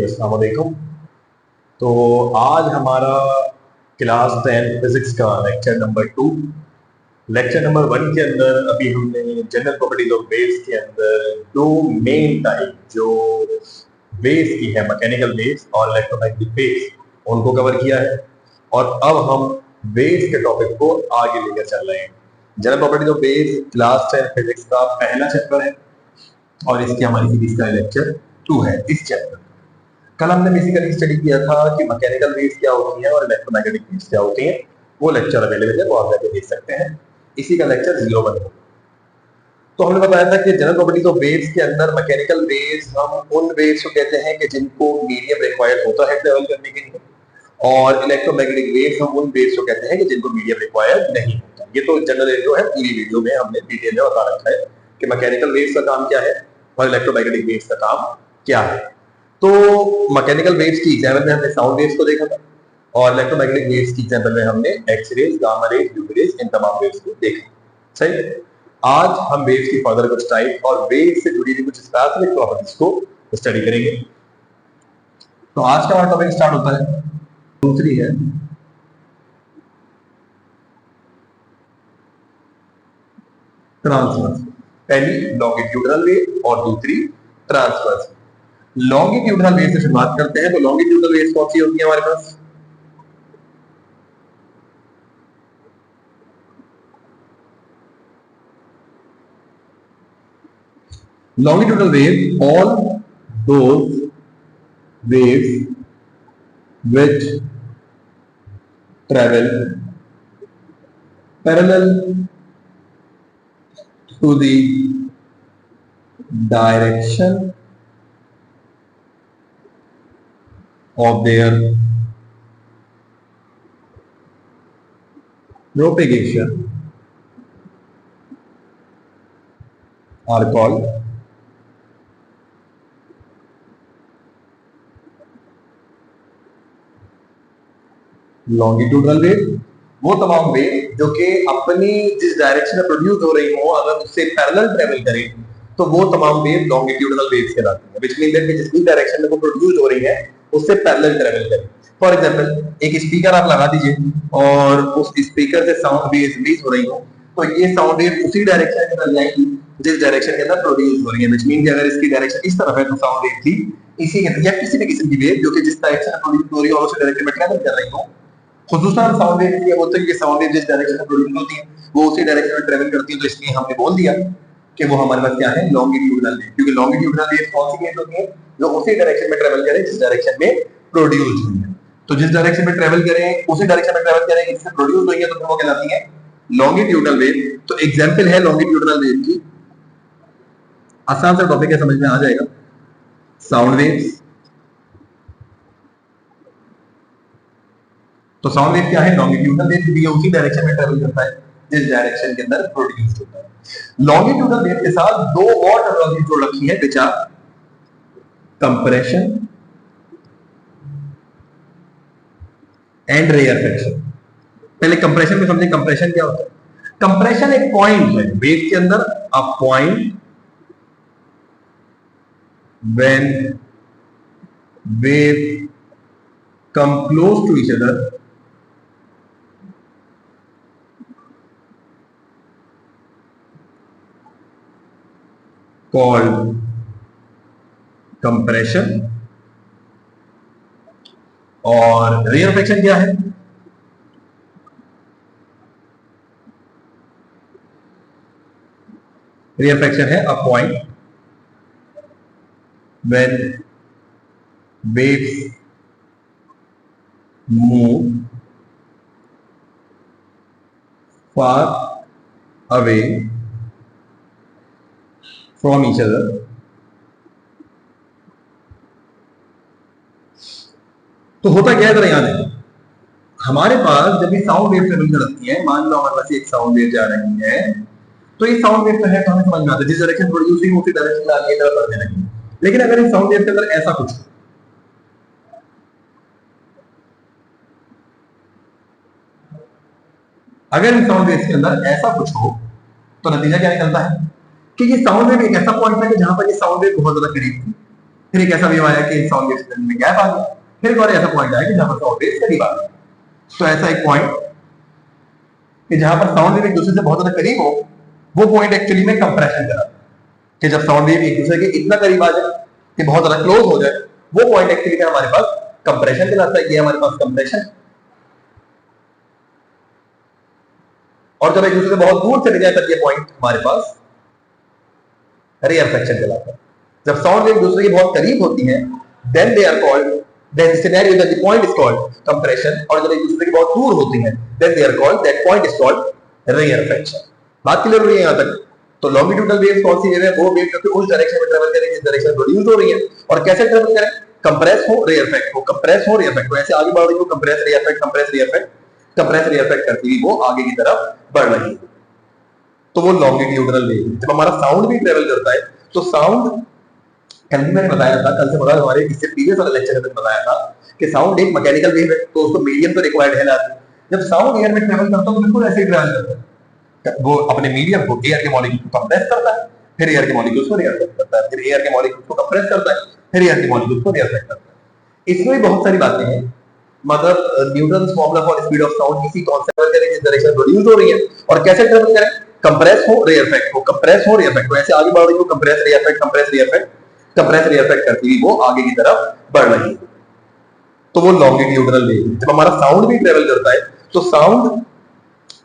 अस्सलाम वालेकुम। तो आज हमारा क्लास 10 फिजिक्स का लेक्चर नंबर 2। लेक्चर नंबर 1 के अंदर अभी हमने जनरल प्रॉपर्टीज ऑफ वेव्स के अंदर दो मेन टाइप जो वेव्स की है, मैकेनिकल वेव्स और इलेक्ट्रोमैग्नेटिक वेव्स, उनको कवर किया है। और अब हम वेव्स के टॉपिक को आगे लेकर चल रहे हैं। General properties of waves class 10 physics का पहला चैप्टर है और इसकी हमारी सीरीज का लेक्चर 2 है। इस चैप्टर कल हमने बेसिकली स्टडी किया था कि मैकेनिकल वेव्स क्या होती हैं और इलेक्ट्रोमैग्नेटिक वेव्स क्या होती हैं। वो लेक्चर अवेलेबल है, वो आप जाके देख सकते हैं। इसी का लेक्चर 01 होगा। तो हमने बताया था कि जनरल प्रॉपर्टीज ऑफ वेव्स के अंदर मैकेनिकल वेव्स हम उन वेव्स को कहते हैं कि जिनको मीडियम रिक्वायर्ड होता है ट्रेवल करने के लिए, और इलेक्ट्रोमैग्नेटिक वेव्स हम उन वेव्स को कहते हैं कि जिनको मीडियम रिक्वायर्ड नहीं होता। ये तो जनरल इंट्रो है, पूरी वीडियो में हमने डिटेल में बता रखा है कि मैकेनिकल वेव्स का काम क्या है और इलेक्ट्रोमैग्नेटिक वेव्स का काम क्या है। तो मैकेनिकल वेव्स की एग्जाम्पल में हमने साउंड वेव्स को देखा था और इलेक्ट्रोमैग्नेटिक वेव्स की एग्जाम्पल में हमने X rays, gamma rays, UV rays, इन तमाम वेव्स को देखा। सही। आज हम वेव्स की फर्दर कुछ टाइप और वेव्स से जुड़ी हुई कुछ स्पेसिफिक प्रॉपर्टीज को स्टडी करेंगे। तो आज का हमारा टॉपिक स्टार्ट होता है। दूसरी है ट्रांसवर्स। पहली लॉन्गिट्यूडनल वेव और दूसरी ट्रांसवर्स। लॉन्गिट्यूडनल वेव से शुरुआत करते हैं। तो लॉन्गिट्यूडनल वेव्स कौन सी होती है हमारे पास? longitudinal wave, all those waves which travel parallel to the direction of their propagation are called longitudinal wave. वो तमाम वेव जो कि अपनी जिस डायरेक्शन में प्रोड्यूस हो रही हो, अगर उससे पैरेलल ट्रेवल करें तो वो तमाम वेव लॉन्गिट्यूडनल वेव्स कहलाती हैं। व्हिच मीन दैट जिस भी डायरेक्शन में वो प्रोड्यूस हो रही है उससे पैरेलल ट्रेवल करें। फॉर एग्जांपल एक स्पीकर आप लगा दीजिए और उस स्पीकर से साउंड वेव्स रिलीज हो रही हो, तो ये साउंड वेव उसी डायरेक्शन के अंदर जाएगी जिस डायरेक्शन के अंदर प्रोड्यूस हो रही है। व्हिच मीन कि अगर इसकी डायरेक्शन इस तरफ है तो साउंड वेव थी इसी के, या किसी भी किस्म की वेव जो कि जिस डायरेक्शन में प्रोड्यूस हो रही है और उस डायरेक्शन में ट्रेवल कर रही हो, खुसूसन साउंड वेव इसलिए बोलते हैं कि साउंड वेव जिस डायरेक्शन में प्रोड्यूस होती है वो उसी डायरेक्शन में ट्रेवल करती है। तो इसलिए हमने बोल दिया कि वो हमारे पास क्या है, लॉन्गिट्यूडनल वेव। क्योंकि लॉन्गिट्यूडनल वेव कौन सी वेव होती है? जो उसी डायरेक्शन में ट्रेवल करे जिस डायरेक्शन में प्रोड्यूस हुई है। तो जिस डायरेक्शन में ट्रेवल करें उसी डायरेक्शन में ट्रेवल करें जिससे प्रोड्यूस हुई है, तो वो कहलाती है लॉन्गिट्यूडनल वेव। तो एग्जांपल है लॉन्गिट्यूडनल वेव की, आसान सा टॉपिक है, समझ में आ जाएगा। Sound waves. तो साउंड वेव क्या है? लॉन्गिट्यूडनल वेव भी उसी डायरेक्शन में ट्रेवल करता है जिस डायरेक्शन के अंदर प्रोड्यूस होता है। लॉन्गिट्यूडनल वेव के साथ दो और टर्मिनोलॉजी जोड़ रखी है, which are compression and rarefaction. पहले कंप्रेशन को समझे। कंप्रेशन क्या होता है? कंप्रेशन एक पॉइंट है वेव के अंदर, a point when wave come close to each other called compression। और रेयरफेक्शन क्या है? रेयरफेक्शन है a point when waves move far away from each other तो होता क्या है, जरा याद है, हमारे पास जब भी साउंड वेव ट्रेवल करती है, मान लो हमारे पास एक साउंड वेव जा रही है, तो ये साउंड वेव तो है तो हमें समझ में आता है जिस डायरेक्शन प्रोड्यूस हुई उसी डायरेक्शन में आगे तरफ बढ़ने लगी। लेकिन अगर इस साउंड वेव के अंदर ऐसा कुछ, अगर इन साउंड वेव्स के अंदर ऐसा कुछ हो तो नतीजा क्या निकलता है कि ये साउंड वेव एक ऐसा पॉइंट है कि जहां पर ये साउंड वेव बहुत ज्यादा करीब थी, फिर एक ऐसा वेव आया कि साउंड वेव में गैप आ गया, फिर एक और ऐसा पॉइंट आया कि जहां पर साउंड वेव करीब आ गई। तो ऐसा एक पॉइंट कि जहां पर साउंड वेव एक दूसरे से बहुत ज्यादा करीब हो, वो पॉइंट एक्चुअली में कंप्रेशन कहलाता है। कि जब साउंड वेव एक दूसरे के इतना करीब आ जाए कि बहुत ज्यादा क्लोज हो जाए, वो पॉइंट एक्चुअली में हमारे पास कंप्रेशन कहलाता है। ये हमारे पास कंप्रेशन। और जब एक दूसरे से बहुत दूर चले जाए तब ये पॉइंट हमारे पास रेयरफेक्शन कहलाता है। जब साउंड वेव दूसरे के बहुत करीब होती है, then they are called, then scenario that the point is called compression, और जब एक दूसरे के बहुत दूर होती हैं, then they are called, that point is called rarefaction। बात क्लियर हो रही है यहाँ तक? तो लॉन्गिट्यूडनल वेव्स कौन सी वेव है? वो वेव जो कि उस डायरेक्शन में ट्रेवल करेगी जिस डायरेक्शन में प्रोड्यूस हो रही है। और कैसे ट्रेवल करें? कंप्रेस हो, रेयरफेक्ट हो, कंप्रेस हो, रेयरफेक्ट हो, ऐसे आगे बढ़ रही हो, कंप्रेस रेयरफेक्ट, कंप्रेस रेयरफेक्ट, कंप्रेस रेयरफेक्ट करती हुई वो आगे की तरफ बढ़ रही है। तो वो लॉन्गिट्यूडनल वेव। जब हमारा साउंड भी ट्रेवल करता है तो साउंड, कल भी मैंने बताया था, कल से बता हमारे इससे प्रीवियस वाले लेक्चर में बताया था कि साउंड एक मैकेनिकल वेव है, तो उसको मीडियम तो रिक्वायर्ड है ना। जब साउंड एयर में ट्रेवल करता है तो बिल्कुल ऐसे ही ट्रेवल करता है। वो अपने मीडियम को, एयर के मॉलिक्यूल को कंप्रेस करता है, फिर एयर के मॉलिक्यूल्स को रेयरफेक्ट करता है, फिर एयर के मॉलिक्यूल्स को कंप्रेस करता है, फिर एयर के मॉलिक्यूल्स को रेयरफेक्ट करता है। इसमें भी बहुत सारी बातें हैं। मतलब Newton's formula for speed of sound इसी कॉन्सेप्ट पर करें जिस डायरेक्शन प्रोड्यूस हो रही है। और कैसे ट्रेवल करें? कंप्रेस हो, रेयरफेक्ट हो, कंप्रेस हो, रेयरफेक्ट हो, ऐसे आगे बढ़ रही हो, कंप्रेस रेयरफेक्ट, कंप्रेस रेयरफेक्ट, कंप्रेस रेयरफेक्ट करती हुई वो आगे की तरफ बढ़ रही है। तो वो लॉन्गिट्यूडनल वेव। जब हमारा साउंड भी ट्रेवल करता है तो साउंड,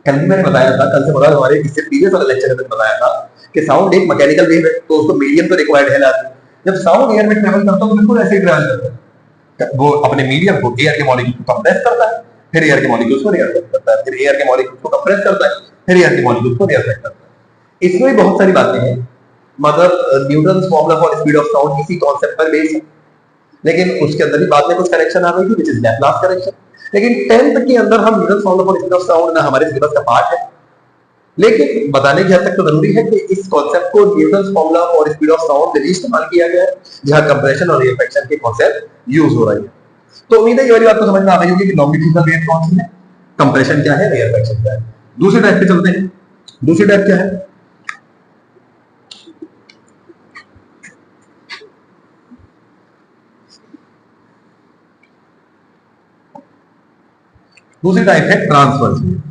कल भी मैंने बताया था, कल से बता हमारे इससे प्रीवियस वाले लेक्चर में बताया था कि साउंड एक मैकेनिकल वेव है, तो उसको मीडियम तो रिक्वायर्ड है ना। जब साउंड एयर में ट्रेवल करता है तो बिल्कुल ऐसे ही ट्रेवल करता है। वो अपने मीडियम को, एयर के मॉलिक्यूल को कंप्रेस करता है, फिर एयर के मॉलिक्यूल्स को रेयरफेक्ट करता है, फिर एयर के मॉलिक्यूल्स को कंप्रेस करता है, फिर एयर के मॉलिक्यूल्स को रेयरफेक्ट करता है। इसमें भी बहुत सारी बातें हैं। मतलब Newton's formula for speed of sound इसी कॉन्सेप्ट पर बेस्ड है, लेकिन उसके अंदर भी बाद में कुछ करेक्शन आ गई थी, व्हिच इज लैप्लास करेक्शन। लेकिन 10th के अंदर हम Newton's formula for speed of sound ना हमारे सिलेबस का पार्ट है, लेकिन बताने की हद तक तो जरूरी है कि इस कॉन्सेप्ट को Newton's formula for speed of sound में इस्तेमाल किया गया है, जहां कंप्रेशन और रेयरफेक्शन के कॉन्सेप्ट यूज हो रही है। तो उम्मीद है ये वाली बात तो समझ में आ गई होगी कि लॉन्गिट्यूडनल वेव कौन सी है, कंप्रेशन क्या है, रेयरफेक्शन क्या है। दूसरी टाइप पे चलते हैं। दूसरी टाइप क्या है? दूसरी टाइप है ट्रांसवर्स वेव।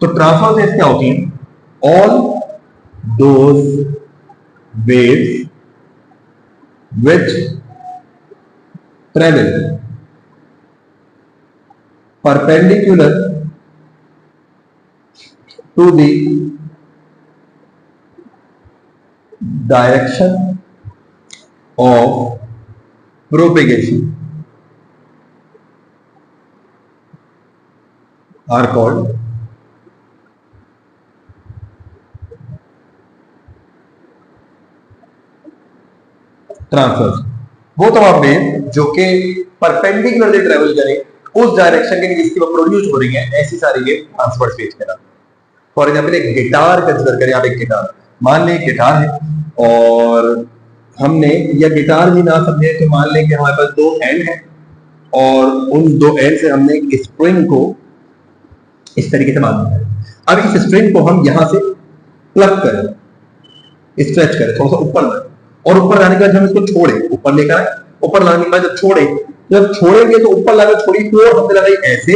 तो ट्रांसवर्स वेव्स क्या होती हैं? All those waves which travel perpendicular to the direction of propagation are called transverse. वो तमाम वेव जो कि परपेंडिकुलरली ट्रेवल करें उस डायरेक्शन के जिसकी वो प्रोड्यूस हो रही है, ऐसी सारी वेव ट्रांसवर्स वेव कहलाती है। फॉर एग्जांपल एक गिटार कंसीडर करें आप। एक गिटार, मान लें गिटार है और हमने, या गिटार भी ना समझे तो मान लें कि हमारे पास दो एंड है और उन दो एंड से हमने एक स्प्रिंग को इस तरीके से बांधा है। अब इस स्प्रिंग को हम यहां से प्लग करें, स्ट्रेच करें थोड़ा सा ऊपर लाए, और ऊपर लाने के बाद हम इसको छोड़े, ऊपर लेकर आए, ऊपर लाने के बाद जब छोड़े, जब छोड़ेंगे तो ऊपर लाकर छोड़ी फोर्स हमने लगाई, ऐसे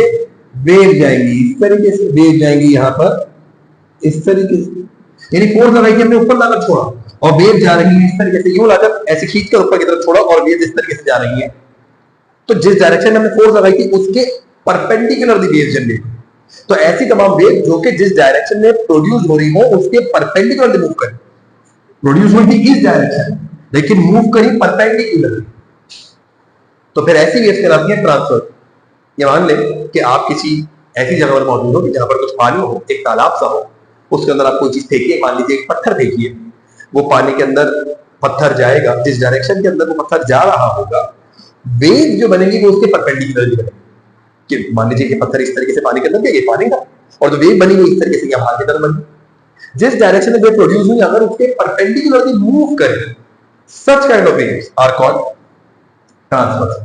वेव जाएंगी, इस तरीके से वेव जाएंगी यहां पर इस तरीके से, यानी फोर्स लगाई कि हमने ऊपर लाकर छोड़ा और वेव जा रही है इस तरीके से, यूं लाकर ऐसे खींचकर ऊपर की तरफ छोड़ा और वेव इस तरीके से जा रही है। तो जिस डायरेक्शन में हमने फोर्स लगाई थी उसके परपेंडिकुलरली वेव जनरेट। तो ऐसी तमाम वेव जो कि जिस डायरेक्शन में प्रोड्यूस हो रही हो उसके परपेंडिकुलरली मूव करें। प्रोड्यूस हुई थी इस डायरेक्शन लेकिन मूव करी परपेंडिकुलर, तो फिर ऐसी वेव्स कहलाती है ट्रांसवर्स। ये मान लें कि आप किसी ऐसी जगह पर मौजूद हो कि जहां पर कुछ पानी हो, एक तालाब सा हो, उसके अंदर आप कोई चीज फेंकिए, मान लीजिए एक पत्थर फेंकिए, वो पानी के अंदर पत्थर जाएगा, जिस डायरेक्शन के अंदर वो पत्थर जा रहा होगा वेव जो बनेगी वो उसके परपेंडिकुलरली बनेगी। कि मान लीजिए कि पत्थर इस तरीके से पानी के अंदर गया, ये पानी था, और जो वेव बनी वो इस तरीके से यहाँ की तरफ बनी। जिस डायरेक्शन में वेव प्रोड्यूस हुई अगर उसके परपेंडिकुलरली मूव करे, such kind of waves are called transverse।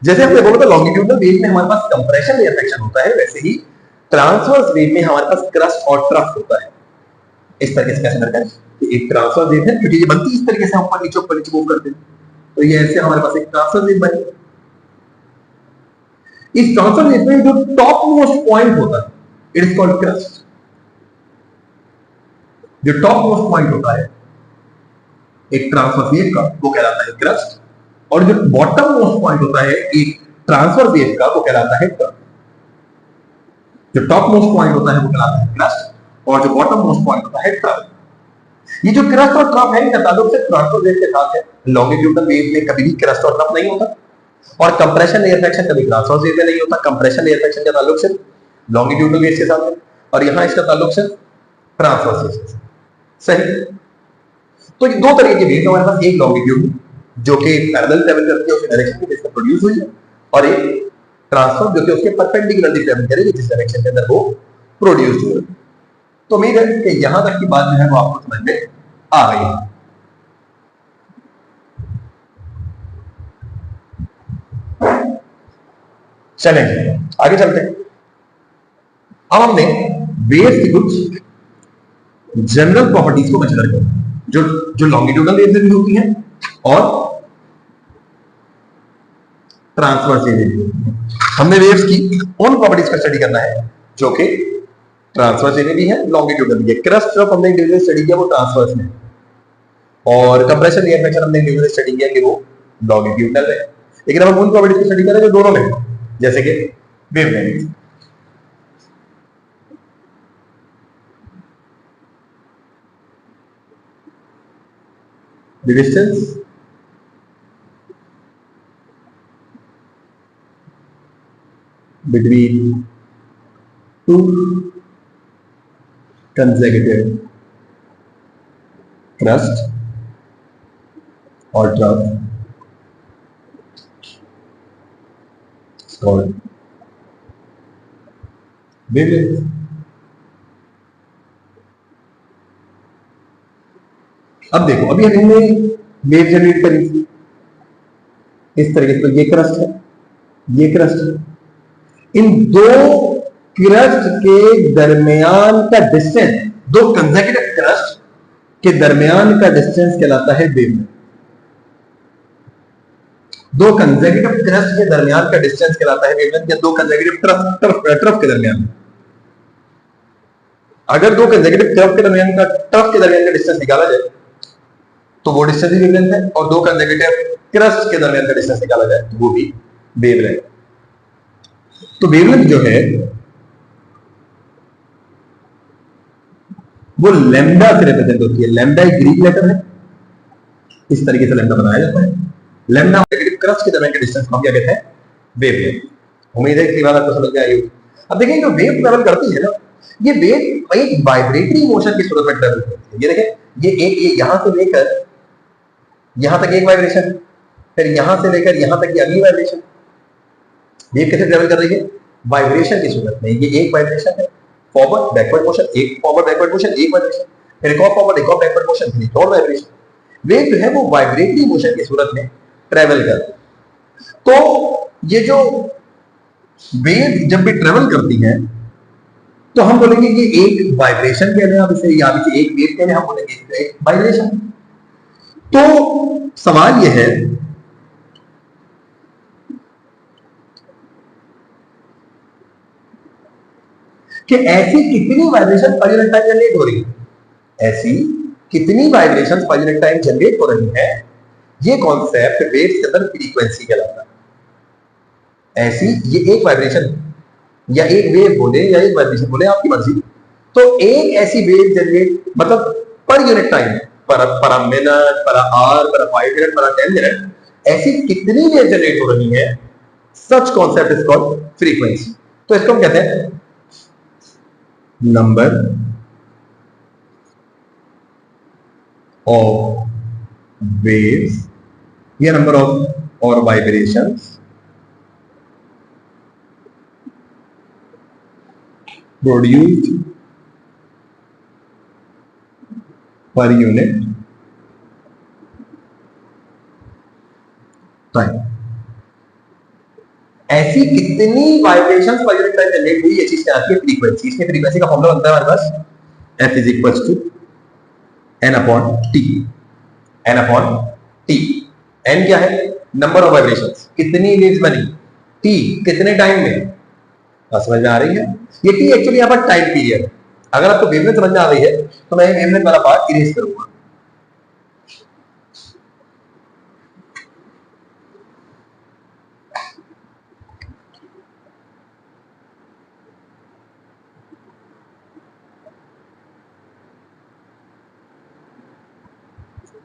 जैसे हमने बोला था लॉन्गिट्यूडनल वेव में हमारे पास कंप्रेशन लेयर सेक्शन होता है, वैसे ही ट्रांसवर्स वेव में हमारे पास क्रस्ट और ट्रफ होता है। इस तरीके से कैसे करते हैं कि एक ट्रांसवर्स वेव है, क्योंकि ये बनती है इस तरीके से, हम ऊपर नीचे मूव करते हैं, तो ये ऐसे हमारे पास एक ट्रांसवर्स वेव बनी। इस ट्रांसवर्स वेव में जो टॉप मोस्ट पॉइंट होता है इट इज कॉल्ड क्रस्ट। जो टॉप मोस्ट पॉइंट होता है एक ट्रांसवर्स वेव का वो कहलाता है क्रस्ट, और जो बॉटम मोस्ट पॉइंट होता है एक ट्रांसवर्स वेव का वो कहलाता है ट्रफ। जो टॉप मोस्ट पॉइंट होता है वो कहलाता है क्रस्ट, और जो बॉटम मोस्ट पॉइंट होता है ट्रफ। ये जो क्रस्ट और ट्रफ है इनका ताल्लुक सिर्फ ट्रांसवर्स वेव के साथ है। लॉन्गिट्यूडनल वेव में कभी भी क्रस्ट और ट्रफ नहीं होता, और कंप्रेशन लेयर सेक्शन कभी ट्रांसवर्स वेव में नहीं होता। कंप्रेशन लेयर सेक्शन का ताल्लुक सिर्फ लॉन्गिट्यूडनल वेव के साथ है, और यहां इसका ताल्लुक सिर्फ ट्रांसवर्स वेव से। सही। तो ये दो तरीके की वेव हमारे पास, एक लॉन्गिट्यूड जो कि पैरेलल ट्रैवल करती है उस डायरेक्शन में जिसका प्रोड्यूस हुई है, और एक ट्रांसफॉर्म जो कि उसके परपेंडिकुलरली ट्रैवल करेगी जिस डायरेक्शन के अंदर वो प्रोड्यूस हुई है। तो उम्मीद है कि यहां तक की बात जो है वो आपको समझ में आ गई है। चलेंगे आगे चलते हैं। अब हमने वेव्स की कुछ जनरल प्रॉपर्टीज को कंसीडर किया जो जो लॉन्गिट्यूडनल वेव्स भी होती हैं और ट्रांसवर्स वेव्स भी होती हैं। हमने वेव्स की उन प्रॉपर्टीज का स्टडी करना है जो कि ट्रांसवर्स वेव भी है, लॉन्गिट्यूडनल भी है। क्रस्ट जब हमने इंडिविजुअल स्टडी किया वो ट्रांसवर्स में, और कंप्रेशन लेयर सेक्शन हमने इंडिविजुअल स्टडी किया कि वो लॉन्गिट्यूडनल है। लेकिन हम उन प्रॉपर्टीज की स्टडी कर रहे हैं जो दोनों में, जैसे कि wavelength. The distance between two consecutive crust or trough is called wavelength. अब देखो, अभी हमने वेव जनरेट करी इस तरीके से, तो ये क्रस्ट है, ये क्रस्ट है। इन दो क्रस्ट के दरमियान का डिस्टेंस, दो कंसेक्यूटिव क्रस्ट के दरमियान का डिस्टेंस कहलाता है वेवलेंथ। दो कंसेक्यूटिव क्रस्ट के दरमियान का डिस्टेंस कहलाता है वेवलेंथ, या दो कंसेक्यूटिव ट्रफ के दरमियान। अगर दो कंसेक्यूटिव ट्रफ के दरमियान का डिस्टेंस निकाला जाए तो वो डिस्टेंस ही वेवलेंथ है, और दो कंसेक्यूटिव क्रस्ट के दरमियान का डिस्टेंस निकाला जाए तो वो भी वेवलेंथ। तो वेवलेंथ जो है वो लैम्डा से रिप्रेजेंट होती है। लैम्डा एक ग्रीक लेटर है, इस तरीके से लैम्डा बनाया जाता है। लैम्डा नेगेटिव क्रस्ट के दरमियान के डिस्टेंस को हम क्या कहते हैं? वेवलेंथ। उम्मीद है कि बात आपको समझ में आई होगी। अब देखिए, जो वेव ट्रैवल करती है ना, ये वेव एक वाइब्रेटरी मोशन की सूरत में ट्रैवल करती है। ये देखें, ये यहां से लेकर यहां तक एक वाइब्रेशन, फिर यहां से लेकर यहां तक की अगली वाइब्रेशन। वेव कैसे ट्रैवल कर रही है? वाइब्रेशन की सूरत में। ये एक वाइब्रेशन है, फॉरवर्ड बैकवर्ड मोशन, एक फॉरवर्ड बैकवर्ड मोशन, एक वाइब्रेशन, फिर एक और फॉरवर्ड, एक और बैकवर्ड मोशन, फिर एक और वाइब्रेशन। वेव जो है वो वाइब्रेटरी मोशन की सूरत में ट्रैवल करती है। तो ये जो वेव जब भी ट्रैवल करती है तो हम बोलेंगे कि एक वाइब्रेशन कह रहे हैं, आप इसे, या इसे एक वेव कह रहे हैं, हम बोलेंगे एक वाइब्रेशन। तो सवाल यह है कि ऐसी कितनी vibration per unit time generate हो रही है, ऐसी कितनी vibration per unit time generate हो रही है। ये कॉन्सेप्ट वेव्स के अंदर फ्रीक्वेंसी कहलाता है। ऐसी, ये एक वाइब्रेशन या एक वेव बोले या एक वाइब्रेशन बोले, आपकी मर्जी। तो एक ऐसी वेव जनरेट, मतलब पर यूनिट टाइम, पर मिनट, पर आवर, पर 5 मिनट, पर 10 मिनट, ऐसी कितनी वेव जनरेट हो रही है, सच कॉन्सेप्ट इज कॉल्ड फ्रीक्वेंसी। तो इसको हम कहते हैं नंबर ऑफ वेव्स या नंबर ऑफ और vibrations produced per unit time। ऐसी कितनी vibrations per unit time generate हुई, ये चीज क्या आती है, फ्रीक्वेंसी। इसमें फ्रीक्वेंसी का फॉर्मूला बनता है हमारे पास F is equal to N upon T. N upon T, N क्या है, नंबर ऑफ वाइब्रेशंस, कितनी वेव्स बनी, टी कितने टाइम में, समझ में आ रही है। ये टी एक्चुअली यहाँ पर टाइम पीरियड है। अगर आपको वेवलेंथ समझ में आ रही है तो मैं वेवलेंथ वाला पार्ट इरेज करूंगा।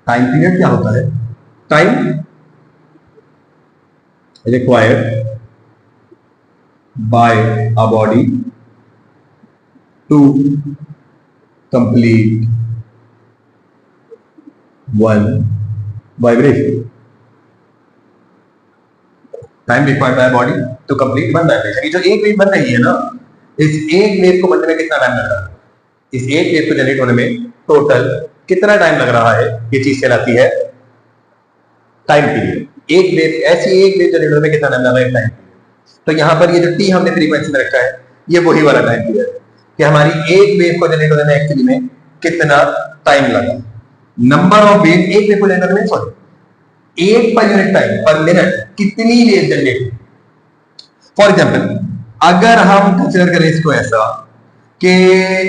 टाइम पीरियड क्या होता है, time required by a body to complete one vibration. Time required by body to complete one vibration. ये जो एक वेव बन रही है ना, इस एक वेव को बनने में कितना टाइम लग रहा है, इस एक वेव को जनरेट होने में टोटल कितना टाइम लग रहा है, ये चीज कहलाती है टाइम पीरियड। एक वेव, ऐसी एक वेव जनरेट होने में कितना टाइम लग रहा है, टाइम पीरियड। तो यहां पर ये जो टी हमने फ्रीक्वेंसी में रखा है, ये वही वाला टाइम पीरियड है कि हमारी एक वेव को जनरेट होने में एक्चुअली में कितना टाइम लगा। नंबर ऑफ वेव, एक वेव को जनरेट होने में, सॉरी, एक पर यूनिट टाइम पर मिनट कितनी वेव जनरेट हुई। फॉर एग्जाम्पल, अगर हम कंसिडर करें इसको ऐसा कि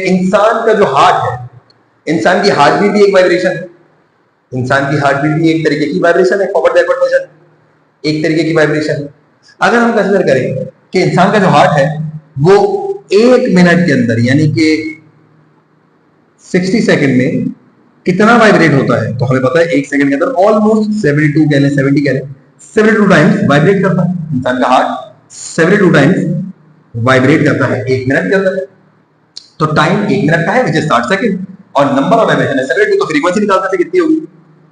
इंसान का जो हार्ट है, इंसान की हार्ट बीट भी एक वाइब्रेशन है, इंसान की हार्ट बीट भी एक तरीके की वाइब्रेशन है, फॉरवर्ड बैकवर्ड मोशन एक तरीके की वाइब्रेशन है। अगर हम कंसिडर करें कि इंसान का जो हार्ट है वो एक मिनट के अंदर यानी कि 60 सेकंड में कितना वाइब्रेट होता है, तो हमें पता है एक सेकंड के अंदर ऑलमोस्ट 72 कह लें, 70 कह लें, 72 टाइम्स वाइब्रेट करता है इंसान का हार्ट, 72 टाइम्स वाइब्रेट करता है एक मिनट के अंदर। तो टाइम एक मिनट का है विच इज 60 सेकंड, और नंबर ऑफ वाइब्रेशन है 72। तो फ्रीक्वेंसी निकालने से कितनी होगी,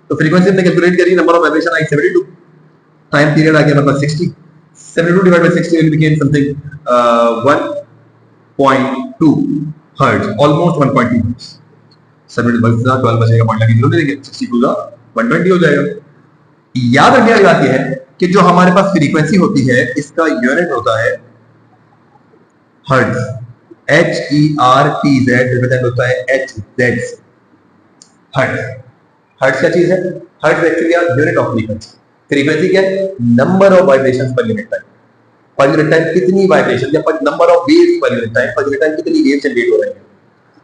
तो फ्रीक्वेंसी हमने कैलकुलेट करी, नंबर ऑफ वाइब्रेशन आई 72, टाइम पीरियड आ गया हमारे पास 60, 72 divided by 60 will become something 1.2 hertz, almost 1.2 hertz। 72 बचेगा 12 बचेगा, पॉइंट लगी जीरो दे देंगे, 62 का 120 हो जाएगा। याद रखने वाली बात यह है कि जो हमारे पास फ्रीक्वेंसी होती है इसका यूनिट होता है हर्ट्ज, HERTZ रिप्रेजेंट होता है HZ, हर्ट्ज। हर्ट्ज क्या चीज है, hertz actually unit of frequency. Frequency क्या है, number of vibrations per unit time, per unit time कितनी वाइब्रेशन या number of waves per unit time, per unit time कितनी वेव जनरेट हो रही है,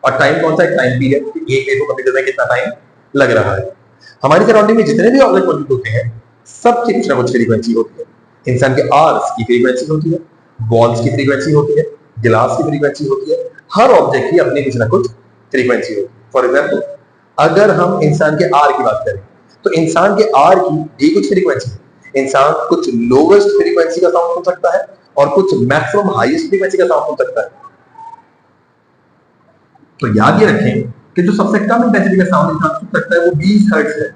और टाइम कौन सा है, टाइम पीरियड, एक वेव को कंप्लीट करने में कितना टाइम लग रहा है। हमारी सराउंडिंग में जितने भी ऑब्जेक्ट मौजूद होते हैं सबकी कुछ ना कुछ फ्रीक्वेंसी होती है। इंसान के आर्स की फ्रीक्वेंसी होती है, बॉल्स की फ्रीक्वेंसी होती है, गिलास की फ्रीक्वेंसी होती है, हर ऑब्जेक्ट की अपनी कुछ ना कुछ फ्रीक्वेंसी होती है। फॉर एग्जाम्पल, अगर हम इंसान के आर की बात करें तो इंसान के आर की भी कुछ फ्रीक्वेंसी है। इंसान कुछ लोवेस्ट फ्रीक्वेंसी का साउंड सुन सकता है और कुछ मैक्सिमम हाईएस्ट फ्रीक्वेंसी का साउंड सुन सकता है। तो याद ये रखें कि जो सबसे कम इंटेंसिटी का साउंड इंसान सुन सकता है वो 20 हर्ट्ज है,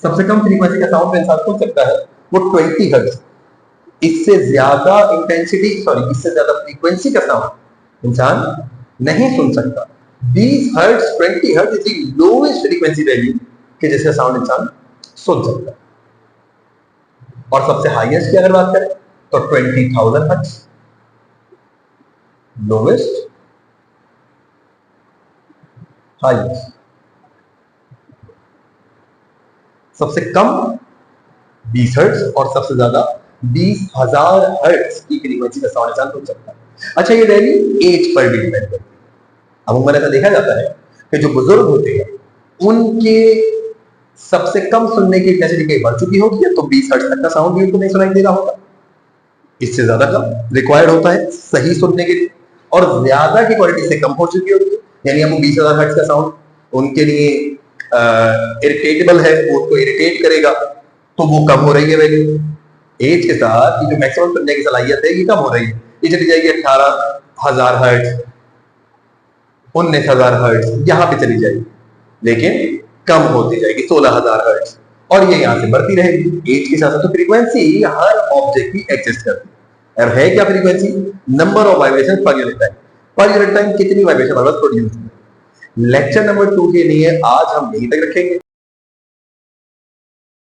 सबसे कम फ्रीक्वेंसी का साउंड इंसान सुन सकता है वो 20 हर्ट्ज। इससे ज्यादा इंटेंसिटी, सॉरी, इससे ज्यादा फ्रीक्वेंसी का साउंड इंसान नहीं सुन सकता। 20 hertz, 20 hertz is the lowest frequency value कि जिसका साउंड इंसान सुन सकता है। और सबसे हाईएस्ट की अगर बात करें तो 20,000 हर्ट्ज लोवेस्ट, हाईएस्ट। सबसे कम 20 हर्ट्ज और सबसे ज्यादा 20,000 हर्ट्ज की फ्रीक्वेंसी का साउंड इंसान सुन सकता है। अच्छा, ये वैल्यू एज पर भी डिपेंड करती है। अमूमन ऐसा देखा जाता है कि जो बुजुर्ग होते हैं उनके सबसे कम सुनने की इंटेंसिटी कहीं बढ़ चुकी होगी तो 20 हर्ट्ज तक का साउंड भी उनको नहीं सुनाई दे रहा होगा। इससे ज्यादा कम रिक्वायर्ड होता है सही सुनने के लिए, और ज्यादा की क्वालिटी से कम हो चुकी होगी, यानी आपको 20,000 हर्ट्ज का साउंड उनके लिए इरिटेटेबल है, वो उसको इरिटेट करेगा, तो वो कम हो रही है वैल्यू। एज के साथ जो मैक्सिमम सुनने की सलाहियत है ये कम हो रही है, ये चली जाएगी 18,000 हर्ट्ज, 19,000 हर्ट्ज, यहां पे चली जाएगी, लेकिन कम होती जाएगी 16,000 हर्ट्ज, और ये यहां से बढ़ती रहेगी एज के साथ। तो फ्रीक्वेंसी हर ऑब्जेक्ट की एडजस्ट करती है। और है क्या frequency, number of vibration per unit time, per unit time कितनी वाइब्रेशन प्रोड्यूस। लेक्चर नंबर 2 के लिए आज हम यहीं तक रखेंगे।